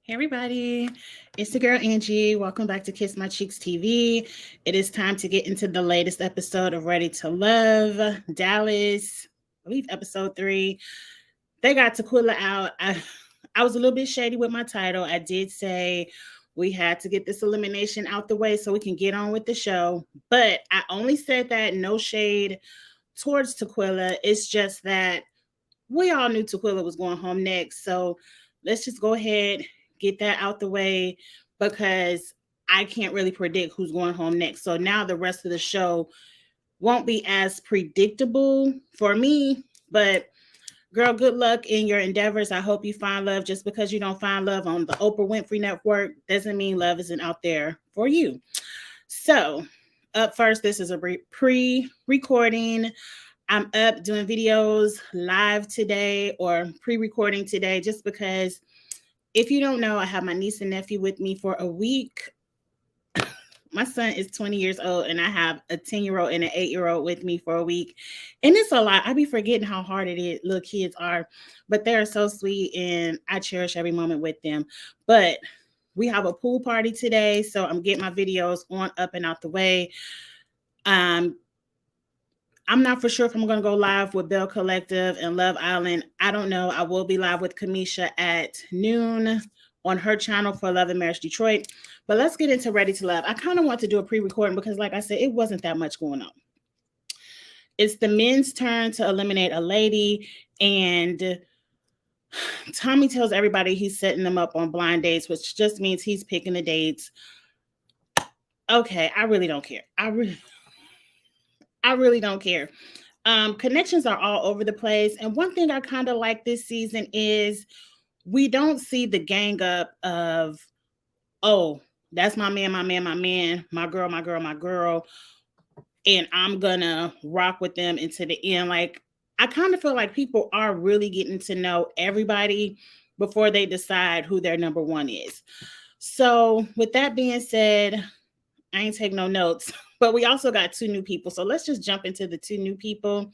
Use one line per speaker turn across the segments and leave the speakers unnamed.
Hey everybody, it's the girl Angie. Welcome back to Kiss My Cheeks TV. It is time to get into the latest episode of Ready to Love Dallas. I believe episode 3. They got Tequila out. I was a little bit shady with my title. I did say we had to get this elimination out the way so we can get on with the show. But I only said that no shade towards Tequila. It's just that we all knew Tequila was going home next. So let's just go ahead, get that out the way because I can't really predict who's going home next. So now the rest of the show won't be as predictable for me. But girl, good luck in your endeavors. I hope you find love. Just because you don't find love on the Oprah Winfrey Network doesn't mean love isn't out there for you. So, up first, this is a pre recording. I'm up doing videos live today or pre recording today just because if you don't know, I have my niece and nephew with me for a week. My son is 20 years old and I have a 10-year-old and an 8-year-old with me for a week. And it's a lot. I be forgetting how hard it is. Little kids are, but they're so sweet and I cherish every moment with them. But we have a pool party today, so I'm getting my videos on up and out the way. Um, I'm not for sure if I'm going to go live with Bell Collective and Love Island. I don't know. I will be live with Kamisha at noon on her channel for Love and Marriage Detroit. But let's get into Ready to Love. I kind of want to do a pre-recording because, like I said, it wasn't that much going on. It's the men's turn to eliminate a lady, and Tommy tells everybody he's setting them up on blind dates, which just means he's picking the dates. Okay, I really don't care. I really don't care. Connections are all over the place. And one thing I kind of like this season is we don't see the gang up of, oh, that's my man, my man, my man, my girl, my girl, my girl. And I'm going to rock with them into the end. Like, I kind of feel like people are really getting to know everybody before they decide who their number one is. So, with that being said, I ain't take no notes, but we also got 2 new people. So let's just jump into the 2 new people.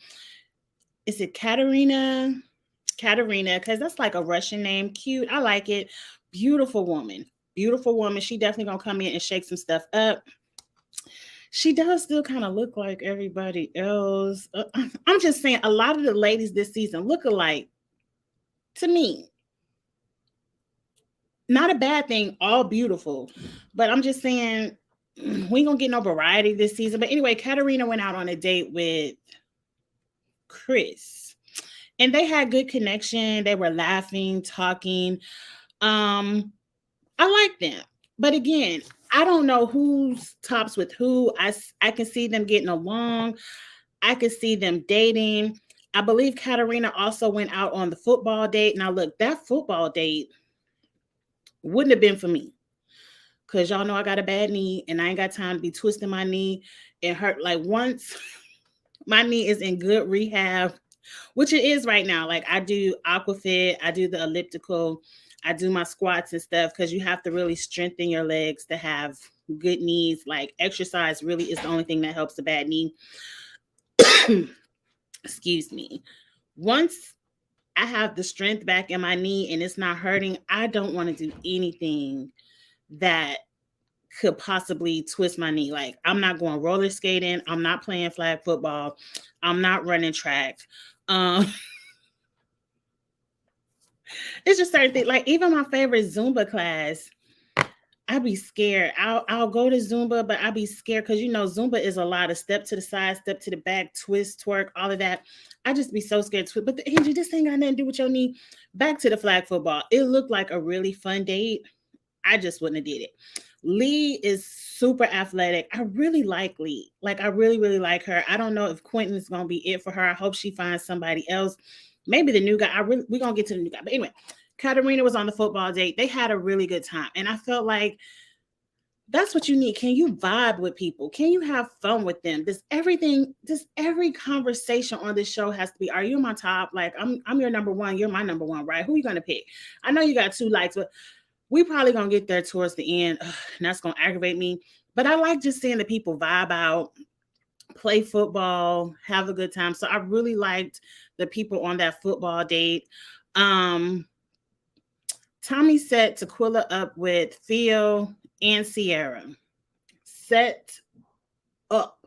Is it Katerina? Katerina, because that's like a Russian name. Cute. I like it. Beautiful woman. Beautiful woman. She definitely going to come in and shake some stuff up. She does still kind of look like everybody else. I'm just saying, a lot of the ladies this season look alike to me. Not a bad thing, all beautiful. But I'm just saying, we ain't gonna get no variety this season. But anyway, Katerina went out on a date with Chris. And they had good connection. They were laughing, talking. I like them. But again, I don't know who's tops with who. I can see them getting along. I can see them dating. I believe Katerina also went out on the football date. Now, look, that football date wouldn't have been for me. Because y'all know I got a bad knee and I ain't got time to be twisting my knee. It hurt. Like once my knee is in good rehab, which it is right now. Like I do aquafit, I do the elliptical, I do my squats and stuff because you have to really strengthen your legs to have good knees. Like exercise really is the only thing that helps a bad knee. Excuse me. Once I have the strength back in my knee and it's not hurting, I don't want to do anything that could possibly twist my knee. Like I'm not going roller skating. I'm not playing flag football. I'm not running track. It's just certain things. Like even my favorite Zumba class, I'd be scared. I'll go to Zumba, but I'd be scared because Zumba is a lot of step to the side, step to the back, twist, twerk, all of that. I just be so scared to. But Angie, this thing got nothing to do with your knee. Back to the flag football. It looked like a really fun date. I just wouldn't have did it. Lee is super athletic. I really like Lee. Like I really, really like her. I don't know if Quentin is gonna be it for her. I hope she finds somebody else. Maybe the new guy. We're gonna get to the new guy. But anyway, Katerina was on the football date. They had a really good time. And I felt like that's what you need. Can you vibe with people? Can you have fun with them? Every conversation on this show has to be, are you my top? Like I'm your number one, you're my number one, right? Who are you gonna pick? I know you got 2 likes, but we probably gonna get there towards the end. Ugh, and that's gonna aggravate me. But I like just seeing the people vibe out, play football, have a good time. So I really liked the people on that football date. Tommy set Tequila up with Theo and Sierra. Set up.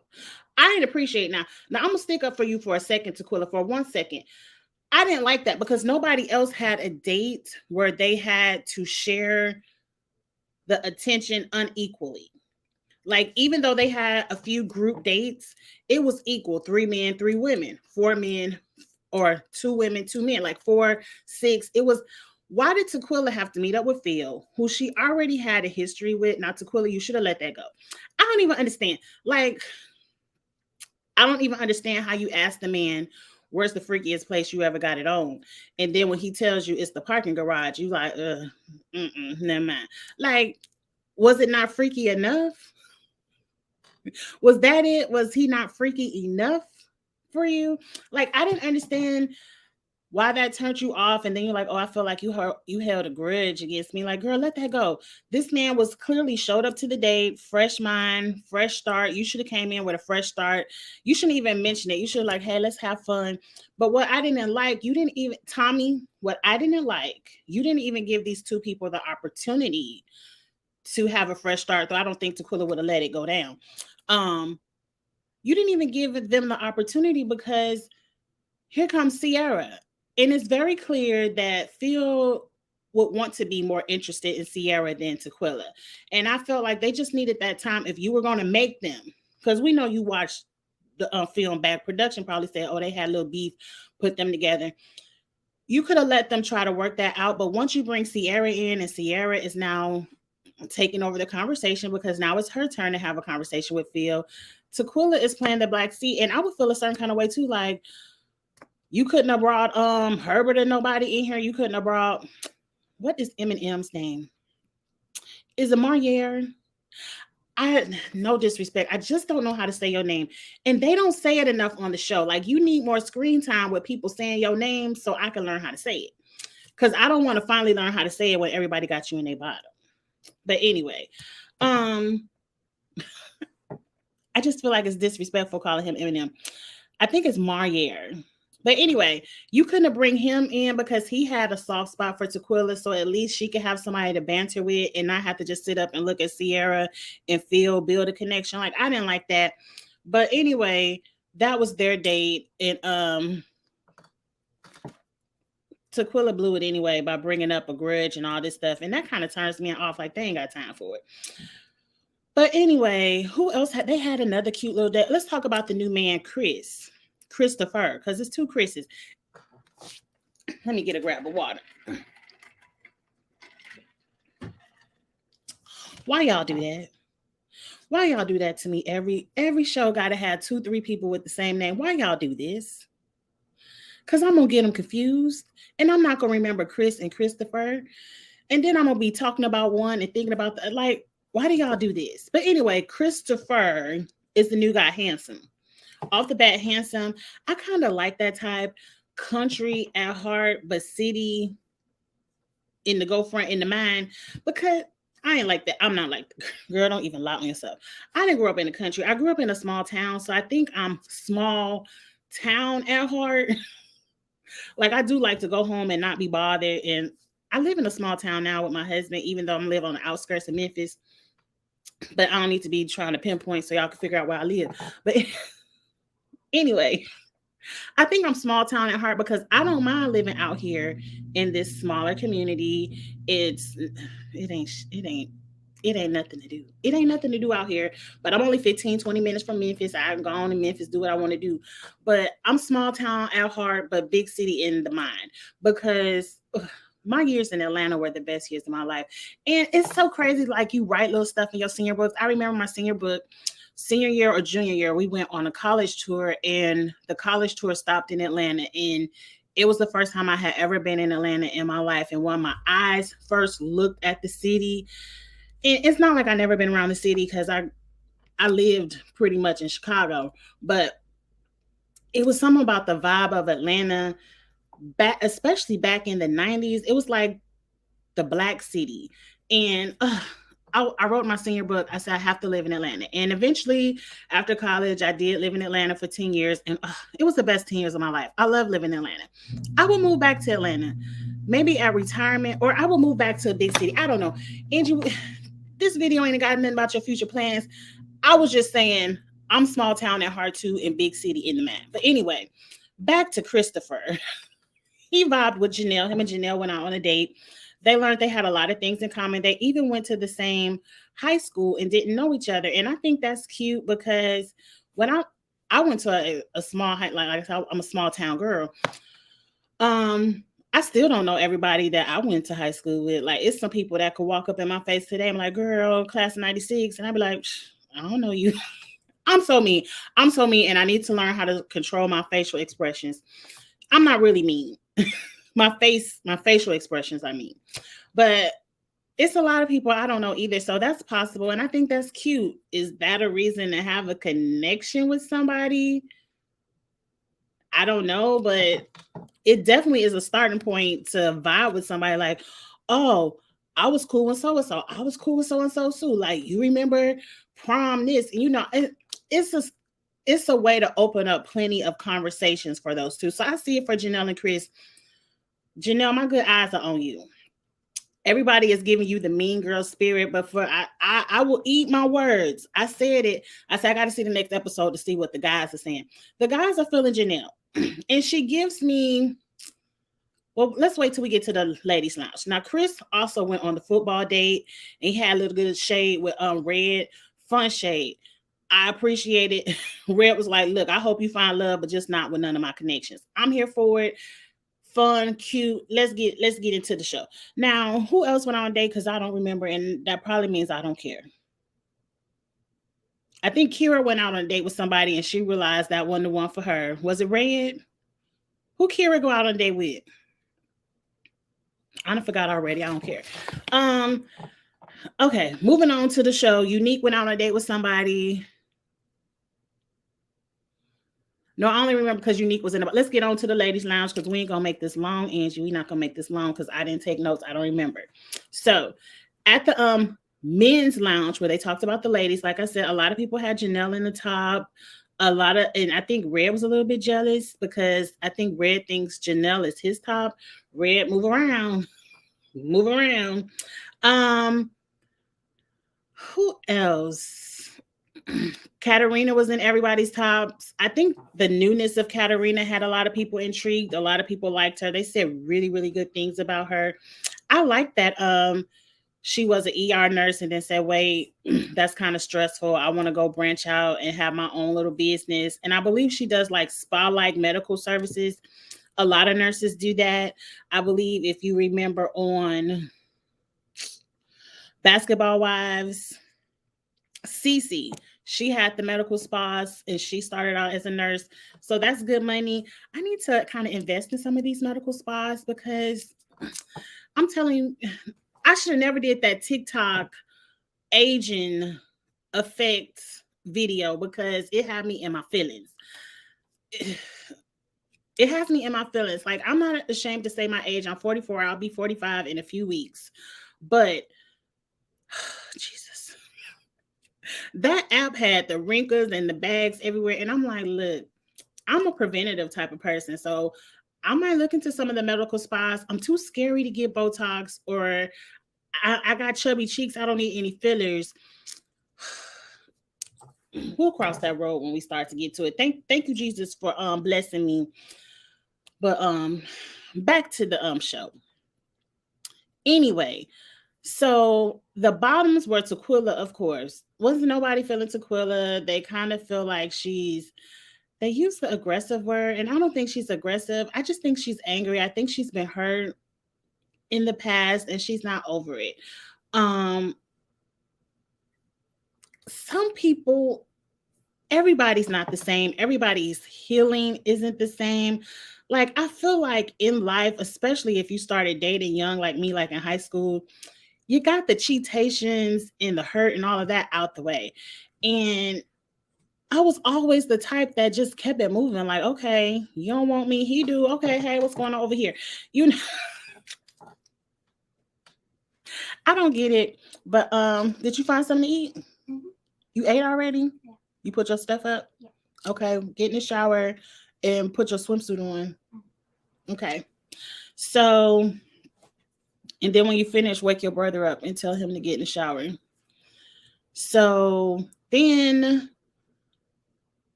I didn't appreciate now. Now I'm gonna stick up for you for a second, Tequila, for 1 second. I didn't like that because nobody else had a date where they had to share the attention unequally. Like, even though they had a few group dates, it was equal: 3 men, 3 women, 4 men, or 2 women, 2 men, like 4, 6. It was, why did Tequila have to meet up with Phil, who she already had a history with? Now, Tequila, you should have let that go. I don't even understand. Like, I don't even understand how you ask the man, where's the freakiest place you ever got it on? And then when he tells you it's the parking garage, you like, never mind. Like, was it not freaky enough? Was that it? Was he not freaky enough for you? Like, I didn't understand why that turned you off. And then you're like, oh, I feel like you held a grudge against me. Like, girl, let that go. This man was clearly showed up to the date, fresh mind, fresh start. You should have came in with a fresh start. You shouldn't even mention it. You should like, hey, let's have fun. But what I didn't like, you didn't even, Tommy, what I didn't like, you didn't even give these two people the opportunity to have a fresh start. Though I don't think Tequila would have let it go down. You didn't even give them the opportunity, because here comes Sierra. And it's very clear that Phil would want to be more interested in Sierra than Tequila. And I felt like they just needed that time. If you were going to make them, because we know you watched the film back, production probably said, oh, they had a little beef, put them together. You could have let them try to work that out. But once you bring Sierra in, and Sierra is now taking over the conversation, because now it's her turn to have a conversation with Phil. Tequila is playing the black seat, and I would feel a certain kind of way too. Like, you couldn't have brought Herbert or nobody in here. You couldn't have brought, what is Eminem's name? Is it Marier? I, no disrespect, I just don't know how to say your name, and they don't say it enough on the show. Like, you need more screen time with people saying your name so I can learn how to say it, because I don't want to finally learn how to say it when everybody got you in their bottom. But anyway, I just feel like it's disrespectful calling him Eminem. I think it's Marier. But anyway, you couldn't bring him in because he had a soft spot for Tequila, so at least she could have somebody to banter with and not have to just sit up and look at Sierra and build a connection. Like, I didn't like that. But anyway, that was their date, and Tequila blew it anyway by bringing up a grudge and all this stuff, and that kind of turns me off. Like, they ain't got time for it. But anyway, who else they had another cute little day? Let's talk about the new man, Christopher, because it's two Chris's. Let me get a grab of water. Why y'all do that? Why y'all do that to me? Every show got to have 2-3 people with the same name. Why y'all do this? Because I'm going to get them confused, and I'm not going to remember Chris and Christopher. And then I'm going to be talking about one and thinking about the, like, why do y'all do this? But anyway, Christopher is the new guy, handsome. Off the bat, handsome. I kind of like that type. Country at heart, but city in the go front, in the mind. Because I ain't like that. I'm not like that. Girl, don't even lie on yourself. I didn't grow up in the country. I grew up in a small town. So I think I'm small town at heart. Like, I do like to go home and not be bothered. And I live in a small town now with my husband, even though I'm living on the outskirts of Memphis. But I don't need to be trying to pinpoint so y'all can figure out where I live. But anyway, I think I'm small town at heart because I don't mind living out here in this smaller community. It ain't nothing to do. It ain't nothing to do out here. But I'm only 15, 20 minutes from Memphis. I can go on in Memphis, do what I want to do. But I'm small town at heart, but big city in the mind. Because my years in Atlanta were the best years of my life. And it's so crazy. Like, you write little stuff in your senior books. I remember my senior year or junior year, we went on a college tour, and the college tour stopped in Atlanta. And it was the first time I had ever been in Atlanta in my life. And when my eyes first looked at the city, and it's not like I never been around the city because I lived pretty much in Chicago, but it was something about the vibe of Atlanta, especially back in the 90s. It was like the black city. And I wrote my senior book. I said, I have to live in Atlanta. And eventually, after college, I did live in Atlanta for 10 years. And it was the best 10 years of my life. I love living in Atlanta. I will move back to Atlanta. maybe at retirement, or I will move back to a big city. I don't know. Angie, this video ain't got nothing about your future plans. I was just saying I'm small town at heart too and big city in the map. But anyway, back to Christopher. He vibed with Janelle. Him and Janelle went out on a date. They learned they had a lot of things in common. They even went to the same high school and didn't know each other. And I think that's cute because when I went to a small like I said, I'm a small town girl. I still don't know everybody that I went to high school with. Like, it's some people that could walk up in my face today. I'm like, girl, class of 96. And I'd be like, I don't know you. I'm so mean. I'm so mean. And I need to learn how to control my facial expressions. I'm not really mean. My facial expressions, I mean. But it's a lot of people I don't know either. So that's possible. And I think that's cute. Is that a reason to have a connection with somebody? I don't know, but it definitely is a starting point to vibe with somebody like, oh, I was cool with so and so. I was cool with so and so too. Like, you remember prom this, and it's a way to open up plenty of conversations for those two. So I see it for Janelle and Chris. Janelle, my good eyes are on you. Everybody is giving you the mean girl spirit, but I will eat my words. I said it. I said I got to see the next episode to see what the guys are saying. The guys are feeling Janelle, and she gives me. Well, let's wait till we get to the ladies' lounge. Now, Chris also went on the football date, and he had a little good shade with Red, fun shade. I appreciate it. Red was like, "Look, I hope you find love, but just not with none of my connections. I'm here for it." Fun, cute. Let's get into the show. Now, who else went on a date? Because I don't remember, and that probably means I don't care. I think Kira went out on a date with somebody, and she realized that wasn't the one for her. Was it Red? Who Kira go out on a date with? I forgot already. I don't care. Okay, moving on to the show. Unique went out on a date with somebody. No, I only remember because Unique was in the. Let's get on to the ladies' lounge because we ain't gonna make this long, Angie. We're not gonna make this long because I didn't take notes. I don't remember. So, at the men's lounge where they talked about the ladies, like I said, a lot of people had Janelle in the top. And I think Red was a little bit jealous because I think Red thinks Janelle is his top. Red, move around. Who else? Katarina was in everybody's tops. I think the newness of Katarina had a lot of people intrigued. A lot of people liked her. They said really, really good things about her. I like that she was an ER nurse and then said, wait, that's kind of stressful. I want to go branch out and have my own little business. And I believe she does like spa-like medical services. A lot of nurses do that. I believe if you remember on Basketball Wives, Cece, she had the medical spas and she started out as a nurse. So that's good money. I need to kind of invest in some of these medical spas because I'm telling you, I should have never did that TikTok aging effect video because it had me in my feelings. It has me in my feelings. Like, I'm not ashamed to say my age. I'm 44. I'll be 45 in a few weeks. But Jesus, that app had the wrinkles and the bags everywhere. And I'm like, look, I'm a preventative type of person. So I might look into some of the medical spas. I'm too scary to get Botox, or I got chubby cheeks. I don't need any fillers. We'll cross that road when we start to get to it. Thank you, Jesus, for blessing me. But back to the show. Anyway, so the bottoms were Tequila, of course. Wasn't nobody feeling Tequila. They kind of feel like they use the aggressive word, and I don't think she's aggressive. I just think she's angry. I think she's been hurt in the past and she's not over it. Some people, everybody's not the same. Everybody's healing isn't the same. Like, I feel like in life, especially if you started dating young like me, like in high school, you got the cheatations and the hurt and all of that out the way. And I was always the type that just kept it moving. Like, okay, you don't want me, he do. Okay, hey, what's going on over here? You know, I don't get it. But did you find something to eat? Mm-hmm. You ate already? Yeah. You put your stuff up? Yeah. Okay, get in the shower and put your swimsuit on. Mm-hmm. Okay. So And then when you finish, wake your brother up and tell him to get in the shower. So then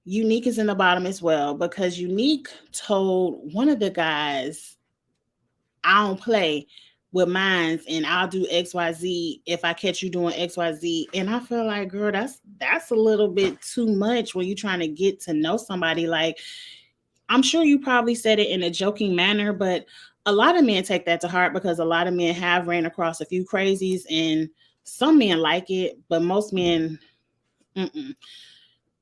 Unique is in the bottom as well, because Unique told one of the guys, I don't play with mines and I'll do XYZ if I catch you doing XYZ. And I feel like, girl, that's a little bit too much when you're trying to get to know somebody. Like, I'm sure you probably said it in a joking manner, but a lot of men take that to heart, because a lot of men have ran across a few crazies, and some men like it, but most men, mm-mm.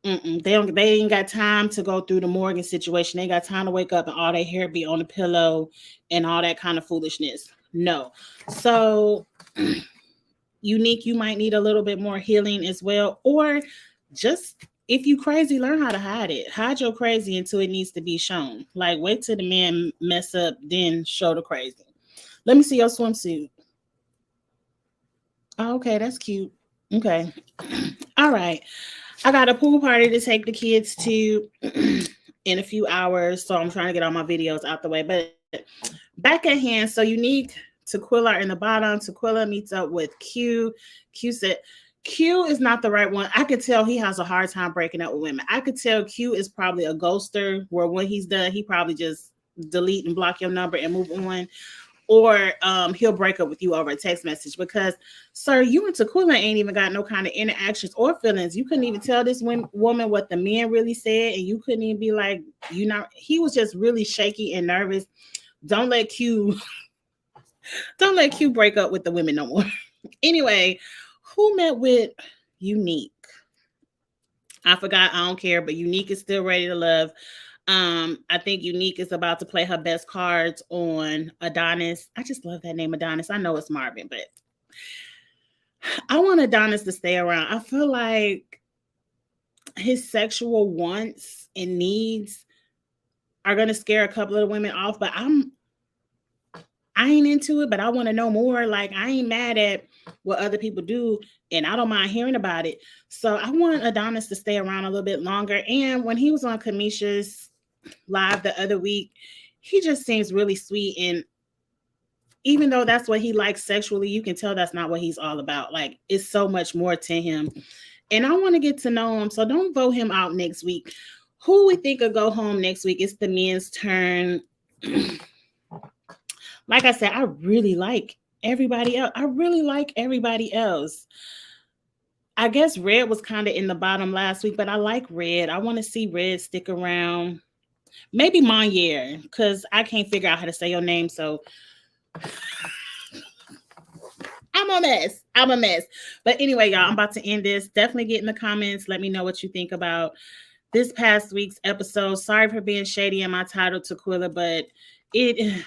They ain't got time to go through the Morgan situation. They got time to wake up and all their hair be on the pillow and all that kind of foolishness. No. So Unique, you might need a little bit more healing as well. Or just, if you crazy, learn how to hide it. Hide your crazy until it needs to be shown. Like, wait till the man mess up, then show the crazy. Let me see your swimsuit. Oh, okay, that's cute. Okay. All right. I got a pool party to take the kids to in a few hours, so I'm trying to get all my videos out the way. But back at hand, so Unique, Tequila are in the bottom. Tequila meets up with Q. Q said Q is not the right one. I could tell he has a hard time breaking up with women. I could tell Q is probably a ghoster, where when he's done, he probably just delete and block your number and move on. Or he'll break up with you over a text message, because, sir, you and Tequila ain't even got no kind of interactions or feelings. You couldn't even tell this woman what the man really said, and you couldn't even be like, you know, he was just really shaky and nervous. Don't let Q break up with the women no more. Anyway, who met with Unique? I forgot. I don't care, but Unique is still ready to love. I think Unique is about to play her best cards on Adonis. I just love that name, Adonis. I know it's Marvin, but I want Adonis to stay around. I feel like his sexual wants and needs are going to scare a couple of the women off, but I ain't into it, but I want to know more. Like, I ain't mad at what other people do, and I don't mind hearing about it. So I want Adonis to stay around a little bit longer. And when he was on Kamisha's live the other week, he just seems really sweet. And even though that's what he likes sexually, you can tell that's not what he's all about. Like, it's so much more to him. And I want to get to know him. So don't vote him out next week. Who we think will go home next week? It's the men's turn. Like I said, I really like everybody else. I guess Red was kind of in the bottom last week, but I like Red. I want to see Red stick around. Maybe Monnier, because I can't figure out how to say your name. So I'm a mess. But anyway, y'all, I'm about to end this. Definitely get in the comments. Let me know what you think about this past week's episode. Sorry for being shady in my title, Tequila, but it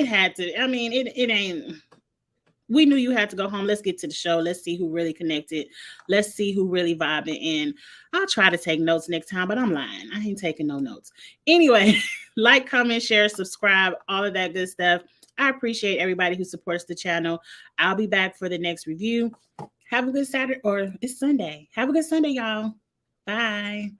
had to. I mean, it ain't. We knew you had to go home. Let's get to the show. Let's see who really connected. Let's see who really vibing. And I'll try to take notes next time, but I'm lying. I ain't taking no notes. Anyway, like, comment, share, subscribe, all of that good stuff. I appreciate everybody who supports the channel. I'll be back for the next review. Have a good Saturday, or it's Sunday. Have a good Sunday, y'all. Bye.